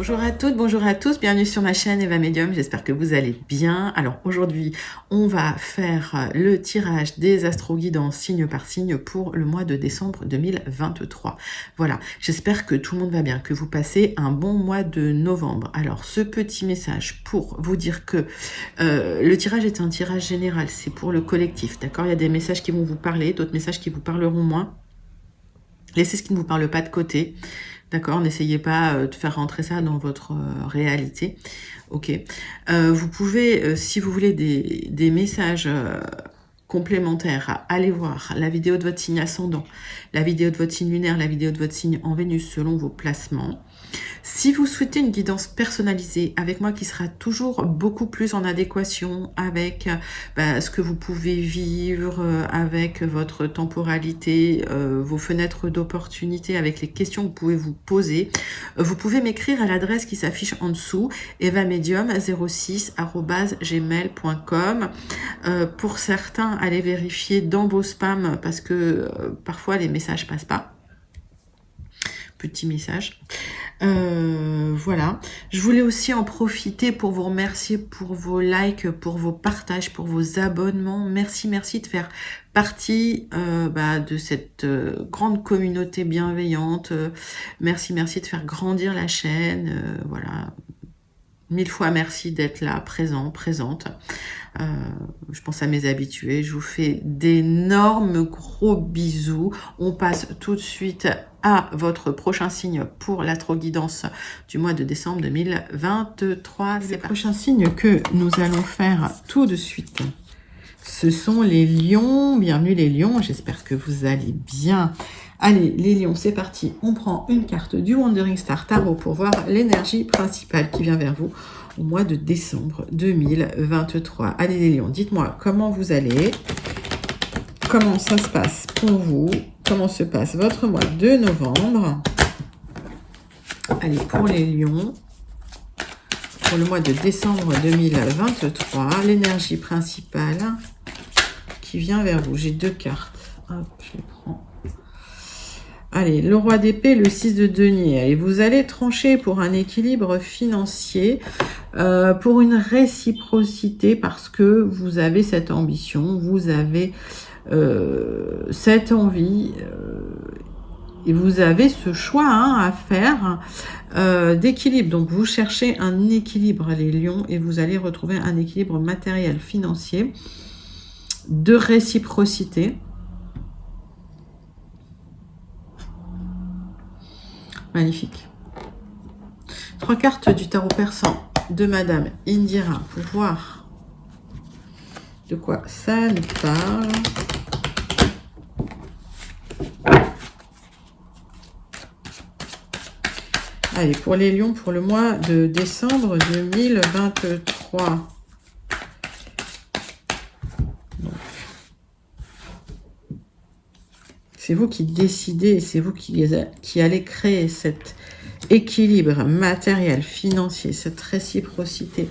Bonjour à toutes, bonjour à tous, bienvenue sur ma chaîne Eva Medium, j'espère que vous allez bien. Alors aujourd'hui, on va faire le tirage des astro-guidances signe par signe pour le mois de décembre 2023. Voilà, j'espère que tout le monde va bien, que vous passez un bon mois de novembre. Alors ce petit message pour vous dire que le tirage est un tirage général, c'est pour le collectif, d'accord? Il y a des messages qui vont vous parler, d'autres messages qui vous parleront moins. Laissez ce qui ne vous parle pas de côté. D'accord, n'essayez pas de faire rentrer ça dans votre réalité. Ok. Vous pouvez, si vous voulez des messages complémentaires, aller voir la vidéo de votre signe ascendant, la vidéo de votre signe lunaire, la vidéo de votre signe en Vénus selon vos placements. Si vous souhaitez une guidance personnalisée avec moi qui sera toujours beaucoup plus en adéquation avec ce que vous pouvez vivre, avec votre temporalité, vos fenêtres d'opportunité, avec les questions que vous pouvez vous poser, vous pouvez m'écrire à l'adresse qui s'affiche en dessous, evamedium06@gmail.com. Pour certains, allez vérifier dans vos spams parce que parfois les messages passent pas. Petit message. Voilà. Je voulais aussi en profiter pour vous remercier pour vos likes, pour vos partages, pour vos abonnements. Merci de faire partie de cette grande communauté bienveillante. Merci de faire grandir la chaîne. Voilà. 1000 fois merci d'être là, présente. Je pense à mes habitués. Je vous fais d'énormes gros bisous. On passe tout de suite à votre prochain signe pour l'astro-guidance du mois de décembre 2023. C'est le prochain signe que nous allons faire tout de suite. Ce sont les lions. Bienvenue les lions. J'espère que vous allez bien. Allez, les lions, c'est parti. On prend une carte du Wandering Star Tarot pour voir l'énergie principale qui vient vers vous au mois de décembre 2023. Allez les lions, dites-moi comment vous allez, comment ça se passe pour vous, comment se passe votre mois de novembre. Allez, pour les lions, pour le mois de décembre 2023, l'énergie principale qui vient vers vous. J'ai deux cartes. Hop, je les prends. Allez, le roi d'épée, le 6 de denier. Allez, vous allez trancher pour un équilibre financier, pour une réciprocité, parce que vous avez cette ambition, vous avez cette envie, et vous avez ce choix à faire d'équilibre. Donc, vous cherchez un équilibre, les lions, et vous allez retrouver un équilibre matériel, financier, de réciprocité. Magnifique. 3 cartes du tarot persan de Madame Indira pour voir de quoi ça nous parle. Allez, pour les lions, pour le mois de décembre 2023. C'est vous qui décidez, c'est vous qui allez créer cet équilibre matériel, financier, cette réciprocité.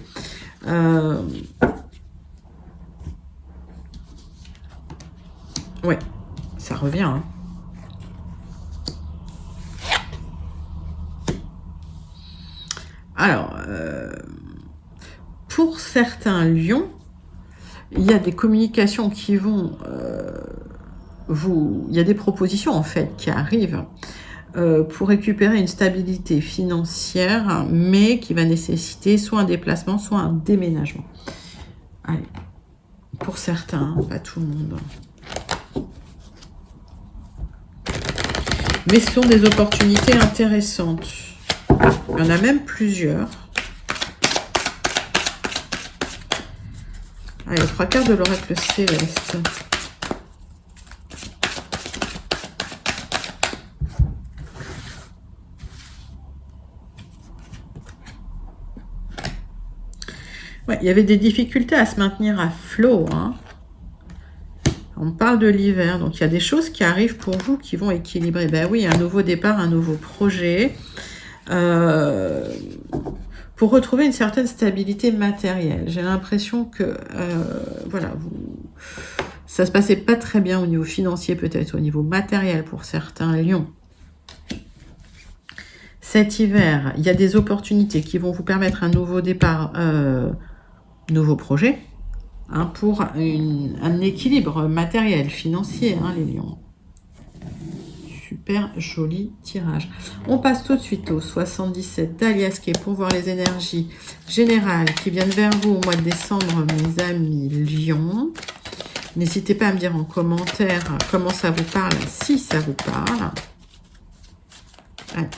Ouais, ça revient. Alors, pour certains lions, il y a des communications qui vont... il y a des propositions en fait qui arrivent pour récupérer une stabilité financière, mais qui va nécessiter soit un déplacement, soit un déménagement. Allez, pour certains, pas tout le monde. Mais ce sont des opportunités intéressantes. Il y en a même plusieurs. Allez, 3 cartes de l'oracle céleste. Ouais, il y avait des difficultés à se maintenir à flot. On parle de l'hiver, donc il y a des choses qui arrivent pour vous qui vont équilibrer. Ben oui, un nouveau départ, un nouveau projet. Pour retrouver une certaine stabilité matérielle. J'ai l'impression que voilà, ça se passait pas très bien au niveau financier, peut-être au niveau matériel pour certains lions. cet hiver, il y a des opportunités qui vont vous permettre un nouveau départ, nouveau projet, hein, pour un équilibre matériel, financier, hein, les lions. Super joli tirage. On passe tout de suite au 77 d'Aliasqué pour voir les énergies générales qui viennent vers vous au mois de décembre, mes amis lions. N'hésitez pas à me dire en commentaire comment ça vous parle, si ça vous parle. Allez.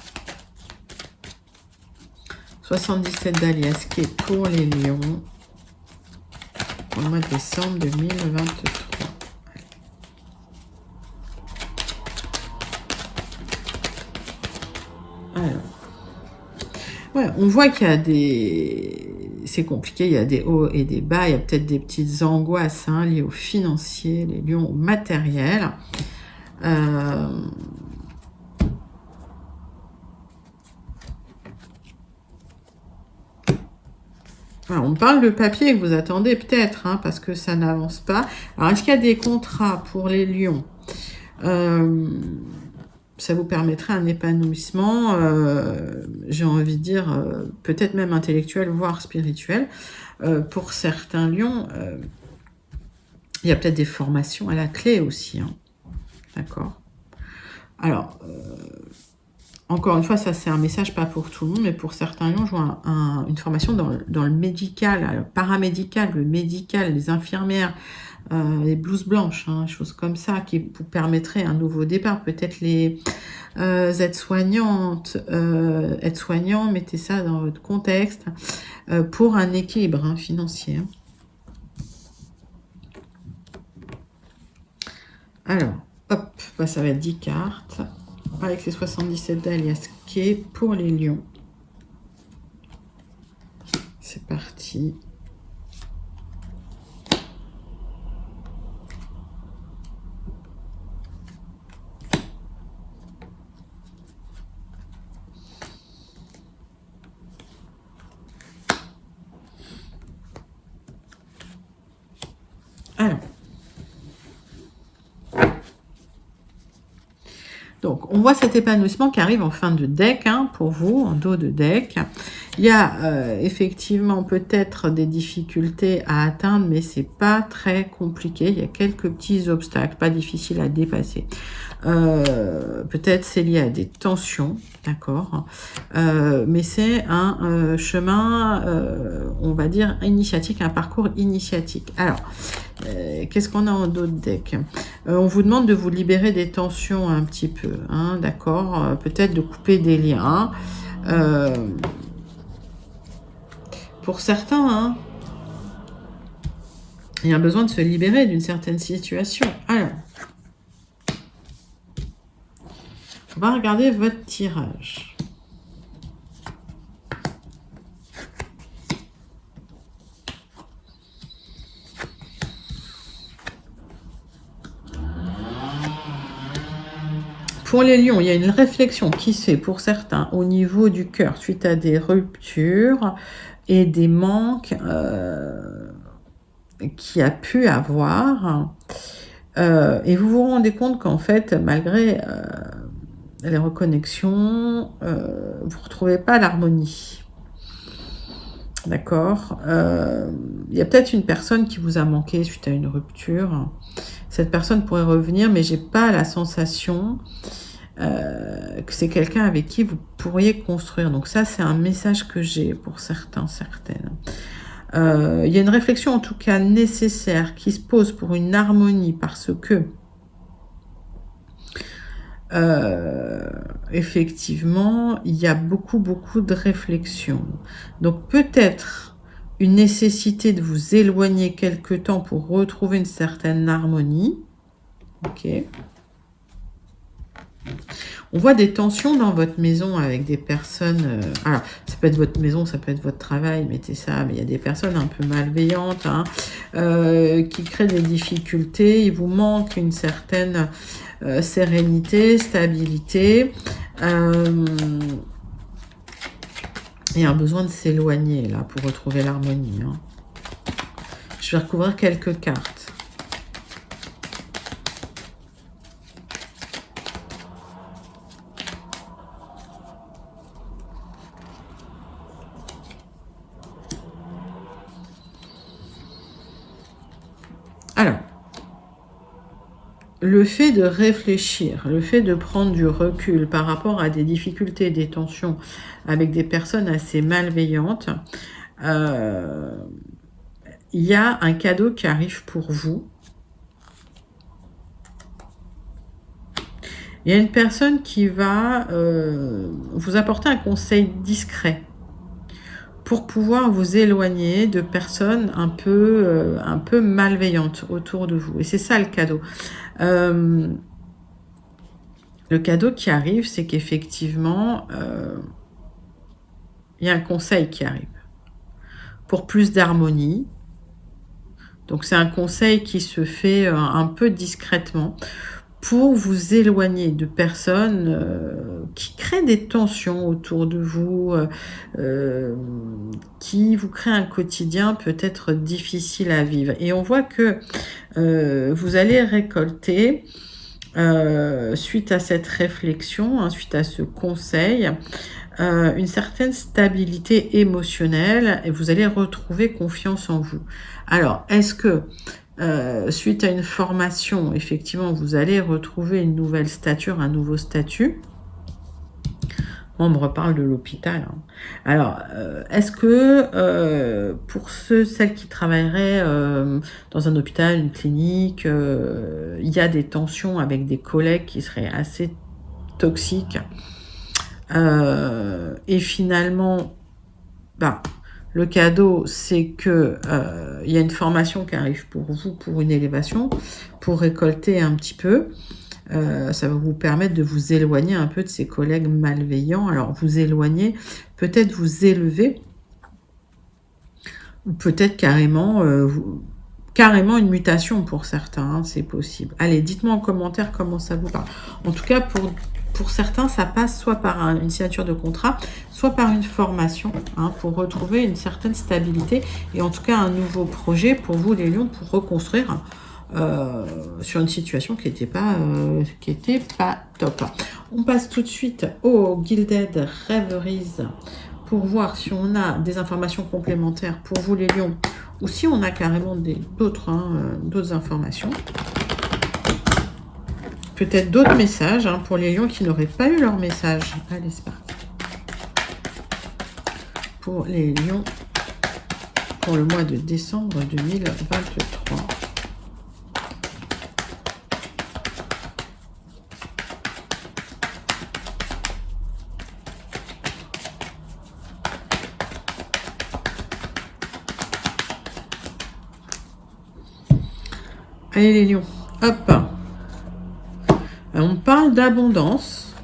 77 d'Aliasqué pour les lions au mois de décembre 2023. Alors, ouais, on voit qu'il y a des... C'est compliqué, il y a des hauts et des bas, il y a peut-être des petites angoisses, hein, liées au financier, les lions au matériel. Alors, on parle de papier que vous attendez peut-être, hein, parce que ça n'avance pas. Alors, est-ce qu'il y a des contrats pour les lions? Ça vous permettrait un épanouissement, j'ai envie de dire, peut-être même intellectuel, voire spirituel. Pour certains lions, il y a peut-être des formations à la clé aussi. Hein. D'accord? Alors, encore une fois, ça c'est un message pas pour tout le monde, mais pour certains lions, je vois une formation dans le médical, le paramédical, le médical, les infirmières, les blouses blanches, hein, choses comme ça, qui vous permettraient un nouveau départ. Peut-être les aides-soignantes, aides-soignants, mettez ça dans votre contexte, pour un équilibre, hein, financier. Alors, hop, bah, ça va être 10 cartes, avec ces 77 d'Aliasqué pour les lions. C'est parti. Alors, donc, on voit cet épanouissement qui arrive en fin de deck, hein, pour vous, en dos de deck. Il y a effectivement peut-être des difficultés à atteindre, mais c'est pas très compliqué. Il y a quelques petits obstacles, pas difficiles à dépasser. Peut-être c'est lié à des tensions, d'accord, mais c'est un chemin, on va dire, initiatique, un parcours initiatique. Alors, qu'est-ce qu'on a en dos de deck? On vous demande de vous libérer des tensions un petit peu, hein, d'accord, peut-être de couper des liens. Pour certains, hein, il y a besoin de se libérer d'une certaine situation. Alors, on va regarder votre tirage. Pour les lions, il y a une réflexion qui se fait pour certains au niveau du cœur suite à des ruptures et des manques qu'il y a pu avoir. Et vous vous rendez compte qu'en fait, malgré les reconnexions, vous ne retrouvez pas l'harmonie. D'accord. Il y a peut-être une personne qui vous a manqué suite à une rupture. Cette personne pourrait revenir, mais j'ai pas la sensation que c'est quelqu'un avec qui vous pourriez construire. Donc ça, c'est un message que j'ai pour certains, certaines. Il y a une réflexion en tout cas nécessaire qui se pose pour une harmonie parce que effectivement, il y a beaucoup de réflexion. Donc peut-être une nécessité de vous éloigner quelque temps pour retrouver une certaine harmonie. Ok. On voit des tensions dans votre maison avec des personnes... alors, ça peut être votre maison, ça peut être votre travail, mettez ça, mais il y a des personnes un peu malveillantes, hein, qui créent des difficultés. Il vous manque une certaine sérénité, stabilité. Il y a un besoin de s'éloigner, là, pour retrouver l'harmonie. Hein. Je vais recouvrir quelques cartes. le fait de réfléchir, le fait de prendre du recul par rapport à des difficultés, des tensions avec des personnes assez malveillantes, il y a un cadeau qui arrive pour vous. Il y a une personne qui va vous apporter un conseil discret pour pouvoir vous éloigner de personnes un peu malveillantes autour de vous. Et c'est ça le cadeau. Le cadeau qui arrive, c'est qu'effectivement, il y a un conseil qui arrive pour plus d'harmonie. Donc c'est un conseil qui se fait un peu discrètement pour vous éloigner de personnes qui créent des tensions autour de vous, qui vous créent un quotidien peut-être difficile à vivre. Et on voit que vous allez récolter, suite à cette réflexion, hein, suite à ce conseil, une certaine stabilité émotionnelle et vous allez retrouver confiance en vous. Alors, est-ce que suite à une formation, effectivement, vous allez retrouver une nouvelle stature, un nouveau statut? On me reparle de l'hôpital. Hein. Alors, est-ce que pour celles qui travailleraient dans un hôpital, une clinique, il y a des tensions avec des collègues qui seraient assez toxiques et finalement, le cadeau, c'est que il y a une formation qui arrive pour vous, pour une élévation, pour récolter un petit peu. Ça va vous permettre de vous éloigner un peu de ces collègues malveillants. Alors, vous éloigner, peut-être vous élever, ou peut-être carrément une mutation pour certains, hein, c'est possible. Allez, dites-moi en commentaire comment ça vous parle. En tout cas, pour certains, ça passe soit par une signature de contrat, soit par une formation, hein, pour retrouver une certaine stabilité et en tout cas un nouveau projet pour vous, les lions, pour reconstruire sur une situation qui n'était pas top. On passe tout de suite au Gilded Reveries pour voir si on a des informations complémentaires pour vous, les lions, ou si on a carrément d'autres informations. Peut-être d'autres messages pour les lions qui n'auraient pas eu leur message. Allez, c'est parti. Pour les lions, pour le mois de décembre 2023. Allez les lions, hop. On parle d'abondance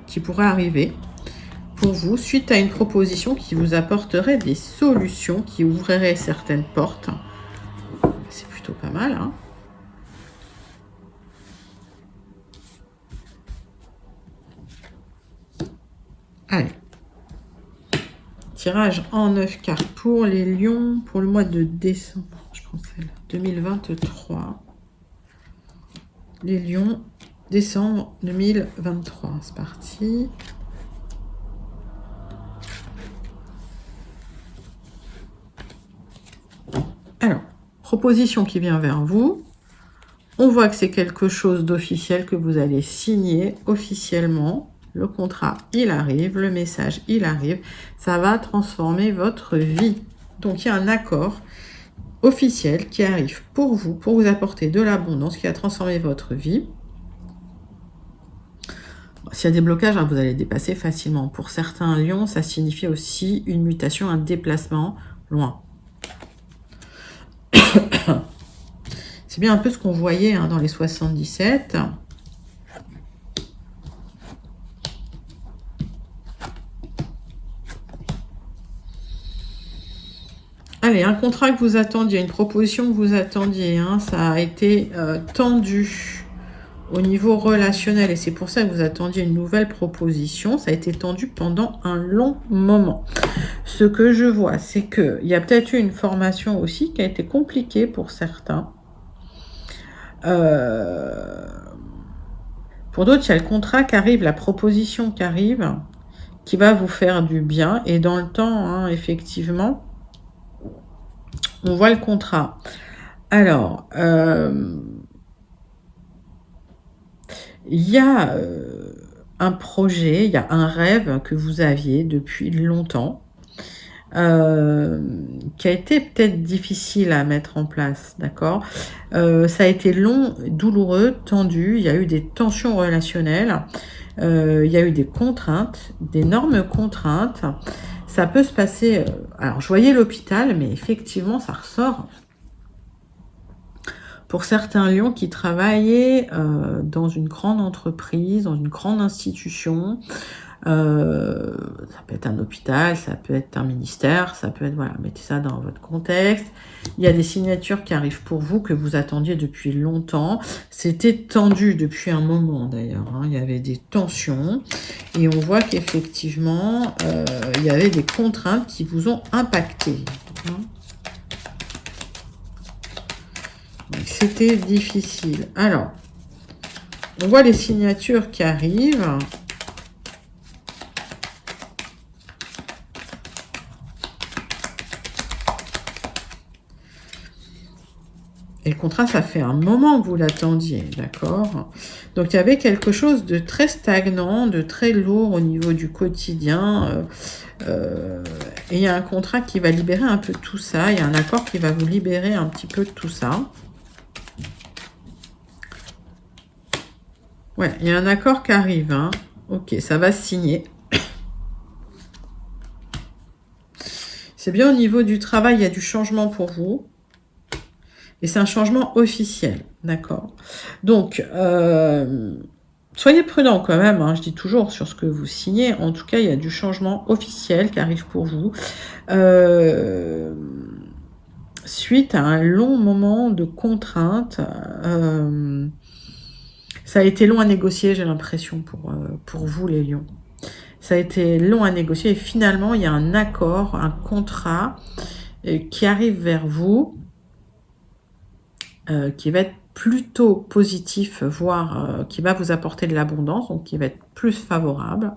qui pourrait arriver pour vous suite à une proposition qui vous apporterait des solutions, qui ouvrirait certaines portes. C'est plutôt pas mal, hein. Allez. Tirage en 9 cartes pour les lions pour le mois de décembre, je pense, 2023. Les lions, décembre 2023. C'est parti. Alors, proposition qui vient vers vous. On voit que c'est quelque chose d'officiel que vous allez signer officiellement. Le contrat, il arrive. Le message, il arrive. Ça va transformer votre vie. Donc, il y a un accord officiel qui arrive pour vous apporter de l'abondance, qui va transformer votre vie. S'il y a des blocages, vous allez dépasser facilement. Pour certains lions, ça signifie aussi une mutation, un déplacement loin. C'est bien un peu ce qu'on voyait dans les 77. Allez, un contrat que vous attendiez, une proposition que vous attendiez, ça a été tendu au niveau relationnel et c'est pour ça que vous attendiez une nouvelle proposition. Ça a été tendu pendant un long moment. Ce que je vois, c'est qu'il y a peut-être eu une formation aussi qui a été compliquée pour certains. Pour d'autres, il y a le contrat qui arrive, la proposition qui arrive, qui va vous faire du bien. Et dans le temps, effectivement, on voit le contrat. Alors, Il y a un projet, il y a un rêve que vous aviez depuis longtemps, qui a été peut-être difficile à mettre en place, d'accord? Ça a été long, douloureux, tendu, il y a eu des tensions relationnelles, il y a eu des contraintes, d'énormes contraintes. Ça peut se passer... alors, je voyais l'hôpital, mais effectivement, ça ressort. Pour certains lions qui travaillaient dans une grande entreprise, dans une grande institution, ça peut être un hôpital, ça peut être un ministère, ça peut être... Voilà, mettez ça dans votre contexte. Il y a des signatures qui arrivent pour vous, que vous attendiez depuis longtemps. C'était tendu depuis un moment d'ailleurs, hein. Il y avait des tensions. Et on voit qu'effectivement, il y avait des contraintes qui vous ont impacté, hein. C'était difficile. Alors, on voit les signatures qui arrivent. Et le contrat, ça fait un moment que vous l'attendiez, d'accord? Donc, il y avait quelque chose de très stagnant, de très lourd au niveau du quotidien. Et il y a un contrat qui va libérer un peu tout ça. Il y a un accord qui va vous libérer un petit peu de tout ça. Ouais, il y a un accord qui arrive, hein. Ok, ça va se signer. C'est bien au niveau du travail, il y a du changement pour vous. Et c'est un changement officiel, d'accord? Donc, soyez prudent quand même, hein, je dis toujours sur ce que vous signez. En tout cas, il y a du changement officiel qui arrive pour vous. Suite à un long moment de contrainte, ça a été long à négocier, j'ai l'impression, pour vous, les lions. Ça a été long à négocier et finalement, il y a un accord, un contrat qui arrive vers vous, qui va être plutôt positif, voire qui va vous apporter de l'abondance, donc qui va être plus favorable.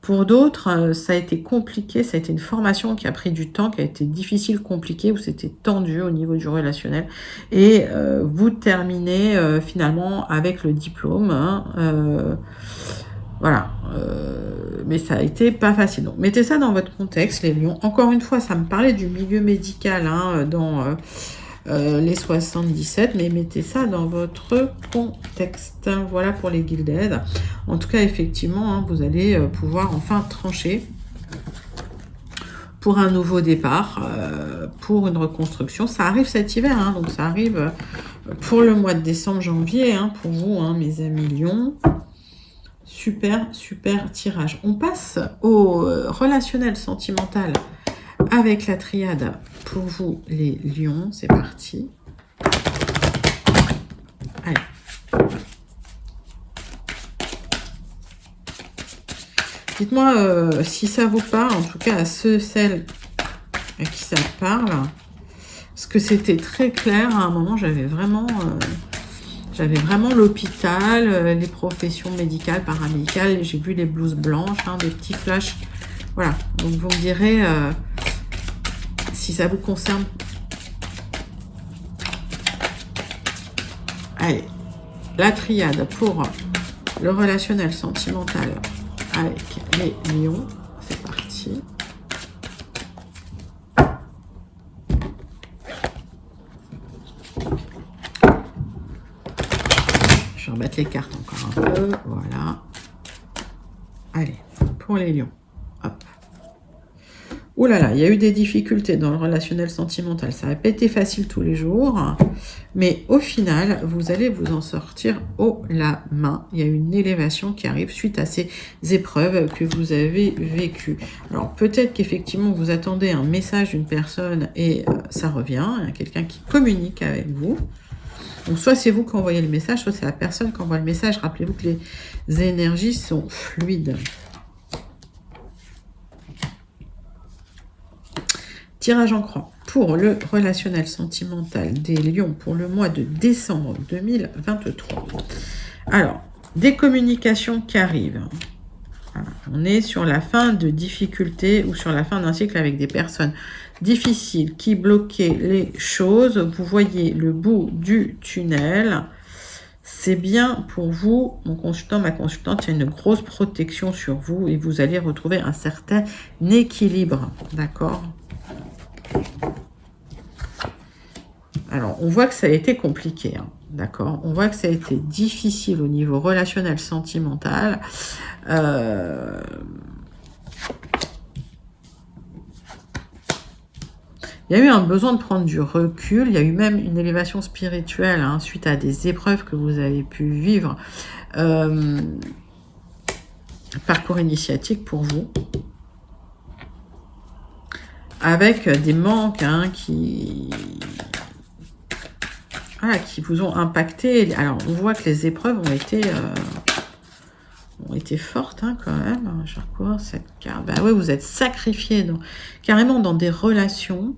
Pour d'autres, ça a été compliqué, ça a été une formation qui a pris du temps, qui a été difficile, compliquée, où c'était tendu au niveau du relationnel. Et vous terminez finalement avec le diplôme, hein, voilà. Mais ça a été pas facile. Donc, mettez ça dans votre contexte, les lions. Encore une fois, ça me parlait du milieu médical, hein, dans... les 77, mais mettez ça dans votre contexte. Voilà pour les Gilded. En tout cas, effectivement, hein, vous allez pouvoir enfin trancher pour un nouveau départ, pour une reconstruction. Ça arrive cet hiver, hein, donc ça arrive pour le mois de décembre, janvier, hein, pour vous, hein, mes amis lions. Super, super tirage. On passe au relationnel sentimental avec la triade pour vous, les lions. C'est parti. Allez. Dites-moi si ça vous parle, en tout cas à ceux, celles à qui ça parle. Parce que c'était très clair, à un moment, j'avais vraiment l'hôpital, les professions médicales, paramédicales. J'ai vu les blouses blanches, hein, des petits flashs. Voilà, donc vous me direz... si ça vous concerne. Allez, la triade pour le relationnel sentimental avec les lions. C'est parti. Je vais remettre les cartes encore un peu. Voilà. Allez, pour les lions. Hop. Ouh là là, il y a eu des difficultés dans le relationnel sentimental. Ça n'a pas été facile tous les jours. Mais au final, vous allez vous en sortir haut la main. Il y a une élévation qui arrive suite à ces épreuves que vous avez vécues. Alors peut-être qu'effectivement, vous attendez un message d'une personne et ça revient. Il y a quelqu'un qui communique avec vous. Donc soit c'est vous qui envoyez le message, soit c'est la personne qui envoie le message. Rappelez-vous que les énergies sont fluides. Tirage en croix pour le relationnel sentimental des lions pour le mois de décembre 2023. Alors, des communications qui arrivent. Voilà. On est sur la fin de difficultés ou sur la fin d'un cycle avec des personnes difficiles qui bloquaient les choses. Vous voyez le bout du tunnel. c'est bien pour vous, mon consultant, ma consultante, il y a une grosse protection sur vous et vous allez retrouver un certain équilibre, d'accord? Alors, on voit que ça a été compliqué, hein, d'accord? On voit que ça a été difficile au niveau relationnel, sentimental. Il y a eu un besoin de prendre du recul, il y a eu même une élévation spirituelle hein, suite à des épreuves que vous avez pu vivre. Parcours initiatique pour vous. Avec des manques hein, qui vous ont impacté. Alors, on voit que les épreuves ont été fortes hein, quand même. Je recours cette carte. Bah ouais, vous êtes sacrifié carrément dans des relations.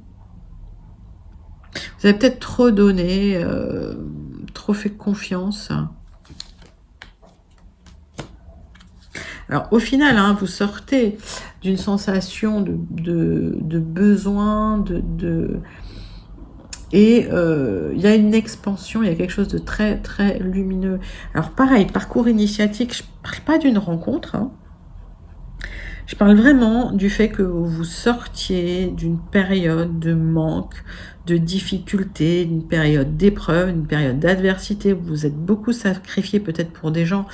Vous avez peut-être trop donné, trop fait confiance. Alors, au final, hein, vous sortez d'une sensation de besoin, et il y a une expansion, il y a quelque chose de très, très lumineux. Alors, pareil, parcours initiatique, je ne parle pas d'une rencontre, hein. Je parle vraiment du fait que vous sortiez d'une période de manque, de difficulté, d'une période d'épreuve, d'une période d'adversité. Vous vous êtes beaucoup sacrifié peut-être pour des gens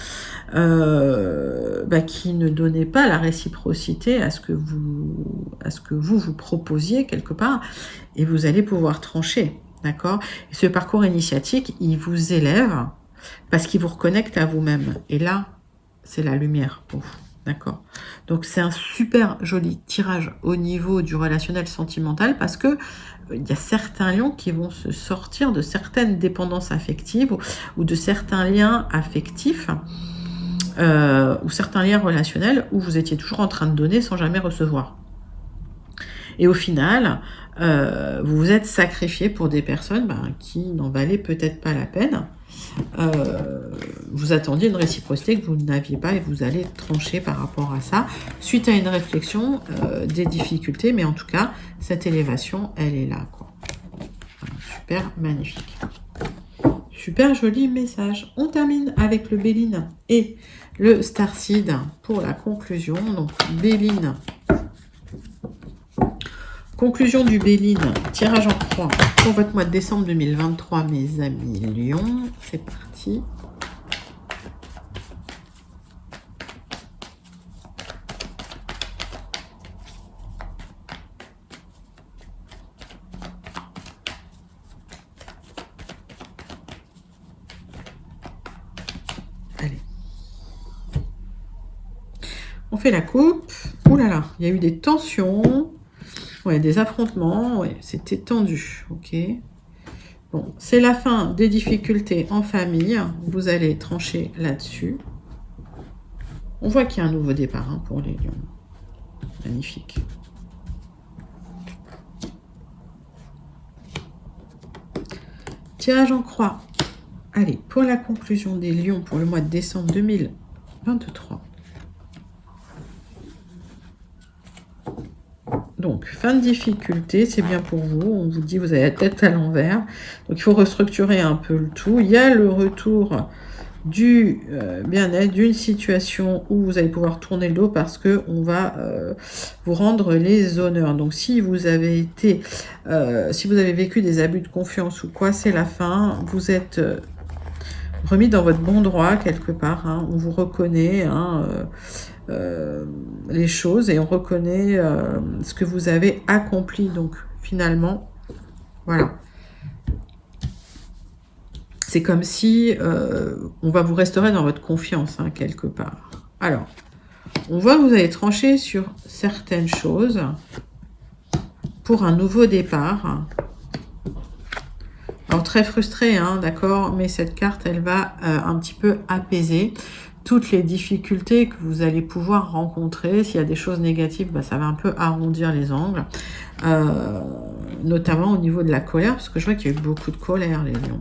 qui ne donnaient pas la réciprocité à ce que vous proposiez quelque part. Et vous allez pouvoir trancher, d'accord? Et ce parcours initiatique, il vous élève parce qu'il vous reconnecte à vous-même. Et là, c'est la lumière pour vous. D'accord. Donc, c'est un super joli tirage au niveau du relationnel sentimental parce que il y a certains lions qui vont se sortir de certaines dépendances affectives ou de certains liens affectifs ou certains liens relationnels où vous étiez toujours en train de donner sans jamais recevoir. Et au final, vous vous êtes sacrifié pour des personnes qui n'en valaient peut-être pas la peine. Vous attendiez une réciprocité que vous n'aviez pas et vous allez trancher par rapport à ça suite à une réflexion des difficultés, mais en tout cas cette élévation elle est là quoi. Super magnifique, super joli message. On termine avec le Béline et le Starseed pour la conclusion. Donc Béline, conclusion du Béline, tirage en croix pour votre mois de décembre 2023, mes amis Lions. C'est parti. Allez. On fait la coupe. Ouh là là, il y a eu des tensions. Ouais, des affrontements, ouais, c'était tendu, ok. Bon, c'est la fin des difficultés en famille, vous allez trancher là-dessus. On voit qu'il y a un nouveau départ hein, pour les lions. Magnifique. Tirage en croix. Allez, pour la conclusion des lions pour le mois de décembre 2023. Donc, fin de difficulté, c'est bien pour vous. On vous dit, vous avez la tête à l'envers. Donc, il faut restructurer un peu le tout. Il y a le retour du bien-être, d'une situation où vous allez pouvoir tourner le dos parce qu'on va vous rendre les honneurs. Donc, si vous avez vécu des abus de confiance ou quoi, c'est la fin. Vous êtes remis dans votre bon droit quelque part. Hein. On vous reconnaît. Hein, les choses et on reconnaît ce que vous avez accompli. Donc finalement, voilà. C'est comme si on va vous restaurer dans votre confiance, hein, quelque part. Alors, on voit que vous allez trancher sur certaines choses pour un nouveau départ. Alors, très frustré, hein, d'accord, mais cette carte, elle va un petit peu apaiser toutes les difficultés que vous allez pouvoir rencontrer. S'il y a des choses négatives, ça va un peu arrondir les angles, notamment au niveau de la colère, parce que je vois qu'il y a eu beaucoup de colère, les lions.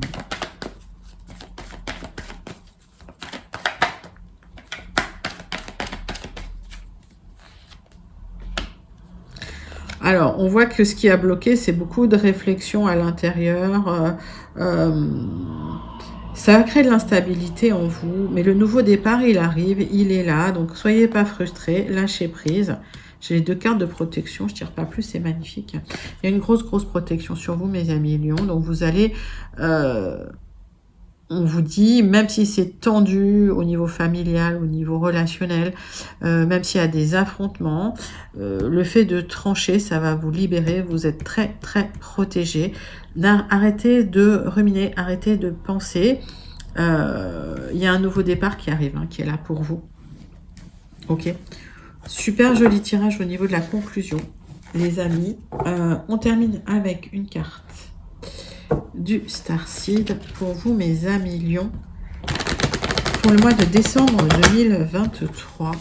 Alors, on voit que ce qui a bloqué, c'est beaucoup de réflexion à l'intérieur. Ça va créer de l'instabilité en vous, mais le nouveau départ, il arrive, il est là, donc soyez pas frustrés, lâchez prise. J'ai les 2 cartes de protection, je tire pas plus, c'est magnifique. Il y a une grosse protection sur vous, mes amis lions, donc vous allez... on vous dit, même si c'est tendu au niveau familial, au niveau relationnel, même s'il y a des affrontements, le fait de trancher, ça va vous libérer, vous êtes très protégé. Arrêtez de ruminer, arrêtez de penser. Il y a un nouveau départ qui arrive, hein, qui est là pour vous. Ok. Super joli tirage au niveau de la conclusion, les amis. On termine avec une carte du Starseed pour vous, mes amis lions, pour le mois de décembre 2023.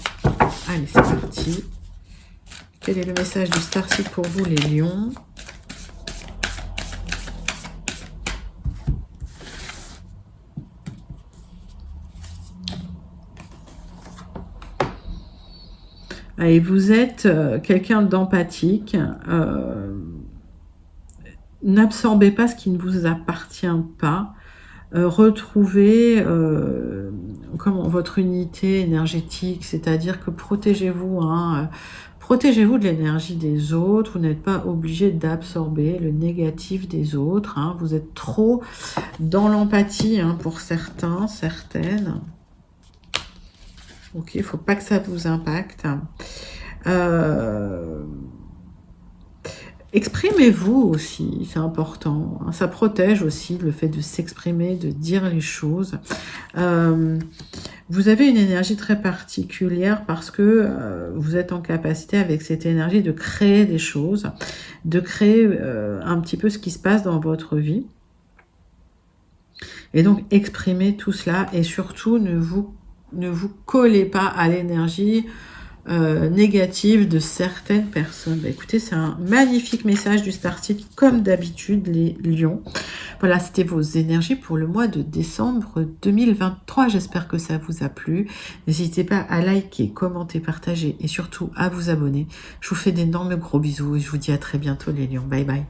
Allez, c'est parti. Quel est le message du Starseed pour vous, les lions? Allez, vous êtes quelqu'un d'empathique. N'absorbez pas ce qui ne vous appartient pas. Retrouvez votre unité énergétique, c'est-à-dire que protégez-vous, hein, protégez-vous de l'énergie des autres. Vous n'êtes pas obligé d'absorber le négatif des autres, hein. Vous êtes trop dans l'empathie, hein, pour certains, certaines. Ok, il ne faut pas que ça vous impacte. Exprimez-vous aussi, c'est important. Ça protège aussi le fait de s'exprimer, de dire les choses. Vous avez une énergie très particulière parce que vous êtes en capacité avec cette énergie de créer des choses, de créer un petit peu ce qui se passe dans votre vie. Et donc, exprimez tout cela et surtout, ne vous collez pas à l'énergie négative de certaines personnes. Bah, écoutez, c'est un magnifique message du Starseed, comme d'habitude, les lions. Voilà, c'était vos énergies pour le mois de décembre 2023. J'espère que ça vous a plu. N'hésitez pas à liker, commenter, partager et surtout à vous abonner. Je vous fais d'énormes gros bisous et je vous dis à très bientôt, les lions. Bye bye.